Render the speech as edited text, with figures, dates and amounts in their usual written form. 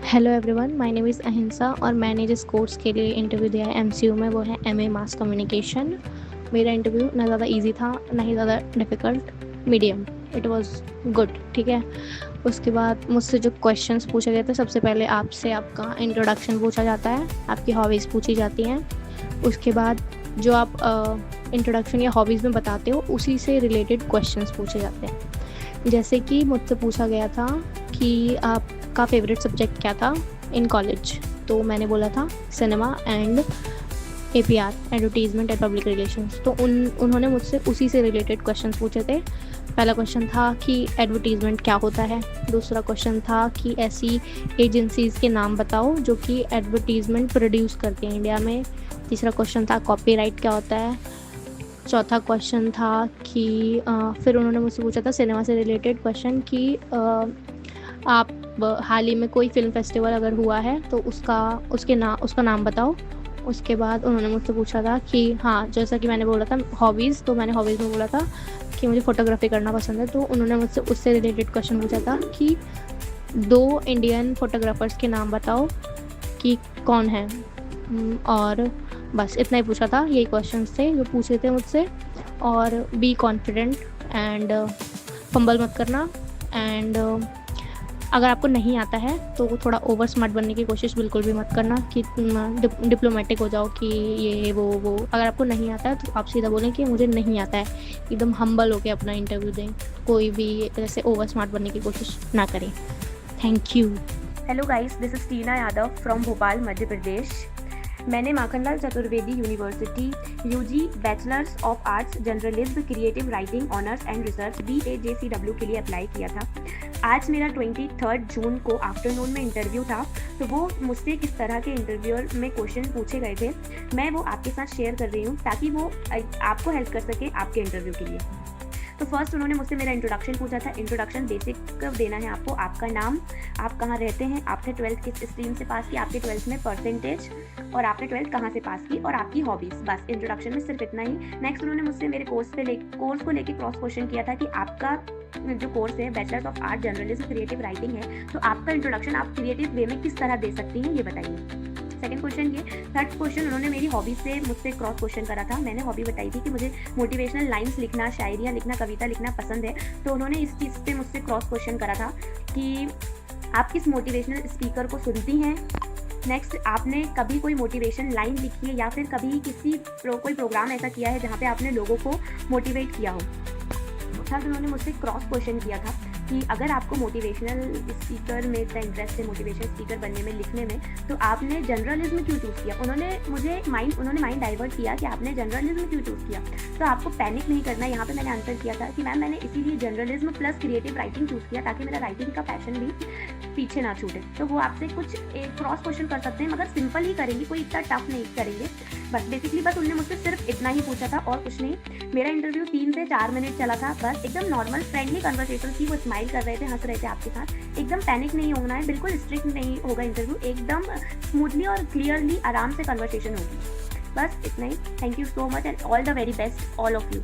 Hello everyone, my name is अहिंसा और मैंने जिस कोर्स के लिए इंटरव्यू दिया है एमसीयू में वो है एमए मास कम्युनिकेशन। मेरा इंटरव्यू ना ज़्यादा इजी था ना ही ज़्यादा difficult, medium. It was good, ठीक है। उसके बाद मुझसे जो क्वेश्चंस पूछे गए थे, सबसे पहले आपसे आपका इंट्रोडक्शन पूछा जाता है, आपकी हॉबीज़ पूछी जाती हैं। उसके बाद जो आप इंट्रोडक्शन या हॉबीज़ में बताते हो उसी से रिलेटेड क्वेश्चंस पूछे जाते हैं। जैसे कि मुझसे पूछा गया था कि आपका फेवरेट सब्जेक्ट क्या था इन कॉलेज, तो मैंने बोला था cinema and APR, advertisement and public relations. तो उन्होंने मुझसे उसी से रिलेटेड क्वेश्चंस पूछे थे। पहला क्वेश्चन था कि एडवर्टीजमेंट क्या होता है। दूसरा क्वेश्चन था कि ऐसी एजेंसीज़ के नाम बताओ जो कि एडवर्टीजमेंट प्रोड्यूस करती हैं इंडिया में। तीसरा क्वेश्चन था कॉपीराइट क्या होता है। चौथा क्वेश्चन था कि फिर उन्होंने मुझसे पूछा था सिनेमा से रिलेटेड क्वेश्चन कि आप हाल ही में कोई फ़िल्म फेस्टिवल अगर हुआ है तो उसका नाम बताओ। उसके बाद उन्होंने मुझसे पूछा था कि हाँ, जैसा कि मैंने बोला था हॉबीज़, तो मैंने हॉबीज़ में बोला था कि मुझे फ़ोटोग्राफ़ी करना पसंद है। तो उन्होंने मुझसे उससे रिलेटेड क्वेश्चन पूछा था कि 2 इंडियन फ़ोटोग्राफ़र्स के नाम बताओ कि कौन हैं। और बस इतना ही पूछा था। यही क्वेश्चंस थे जो पूछे थे मुझसे। और बी कॉन्फिडेंट एंड फंबल मत करना। एंड अगर आपको नहीं आता है तो थोड़ा ओवर स्मार्ट बनने की कोशिश बिल्कुल भी मत करना कि डिप्लोमेटिक हो जाओ कि ये वो। अगर आपको नहीं आता है तो आप सीधा बोलें कि मुझे नहीं आता है। एकदम हम्बल होकर अपना इंटरव्यू दें, कोई भी ऐसे ओवर स्मार्ट बनने की कोशिश ना करें। Thank you. Hello guys, this is Tina Yadav from Bhopal, Madhya Pradesh. मैंने Makhanlal Chaturvedi university UG bachelors of arts journalism creative writing honours and research BAJCW के लिए अप्लाई किया था। आज मेरा 23 जून को आफ्टरनून में इंटरव्यू था। तो वो मुझसे किस तरह के इंटरव्यूअर में क्वेश्चन पूछे गए थे मैं वो आपके साथ शेयर कर रही हूँ ताकि वो आपको हेल्प कर सके आपके इंटरव्यू के लिए। तो फर्स्ट उन्होंने मुझसे मेरा इंट्रोडक्शन पूछा था। इंट्रोडक्शन बेसिक देना है आपको, आपका नाम, आप कहाँ रहते हैं, आपने 12th किस स्ट्रीम से पास की, आपके 12th में परसेंटेज और आपने 12th कहाँ से पास की और आपकी हॉबीज़। बस इंट्रोडक्शन में सिर्फ इतना ही। नेक्स्ट उन्होंने मुझसे मेरे कोर्स को लेके क्रॉस क्वेश्चन किया था कि आपका जो कोर्स है bachelors of art journalism creative writing है, तो आपका इंट्रोडक्शन आप क्रिएटिव वे में किस तरह दे सकती हैं ये बताइए। सेकंड क्वेश्चन ये। थर्ड क्वेश्चन उन्होंने मेरी हॉबी से मुझसे क्रॉस क्वेश्चन करा था। मैंने हॉबी बताई थी कि मुझे मोटिवेशनल लाइंस लिखना, शायरियाँ लिखना, कविता लिखना पसंद है। तो उन्होंने इस चीज़ पे मुझसे क्रॉस क्वेश्चन करा था कि आप किस मोटिवेशनल स्पीकर को सुनती हैं। नेक्स्ट, आपने कभी कोई मोटिवेशन लाइन लिखी है या फिर कभी कोई प्रोग्राम ऐसा किया है जहाँ पे आपने लोगों को मोटिवेट किया हो। थर्ड, उन्होंने मुझसे क्रॉस क्वेश्चन किया था कि अगर आपको मोटिवेशनल स्पीकर में इतना इंटरेस्ट है, मोटिवेशनल स्पीकर बनने में, लिखने में, तो आपने जर्नलिज्म क्यों चूज़ किया। उन्होंने माइंड डाइवर्ट किया कि आपने जर्नलिज्म क्यों चूज़ किया। तो आपको पैनिक नहीं करना। यहाँ पे मैंने आंसर किया था कि मैम मैंने इसीलिए journalism plus creative writing choose किया ताकि मेरा राइटिंग का पैशन भी पीछे ना छूटे। तो वो आपसे कुछ एक क्रॉस क्वेश्चन कर सकते हैं मगर सिंपल ही करेंगे, कोई इतना टफ नहीं करेंगे। बस बेसिकली बस उन्होंने मुझसे सिर्फ इतना ही पूछा था और कुछ नहीं। मेरा इंटरव्यू 3 से 4 मिनट चला था। बस एकदम नॉर्मल फ्रेंडली कन्वर्सेशन थी। वो स्माइल कर रहे थे, हंस रहे थे आपके साथ। एकदम पैनिक नहीं होना है, बिल्कुल स्ट्रिक्ट नहीं होगा इंटरव्यू, एकदम स्मूथली और क्लियरली आराम से कन्वर्सेशन होगी। बस इतना ही। Thank you so much and all the very best all of you.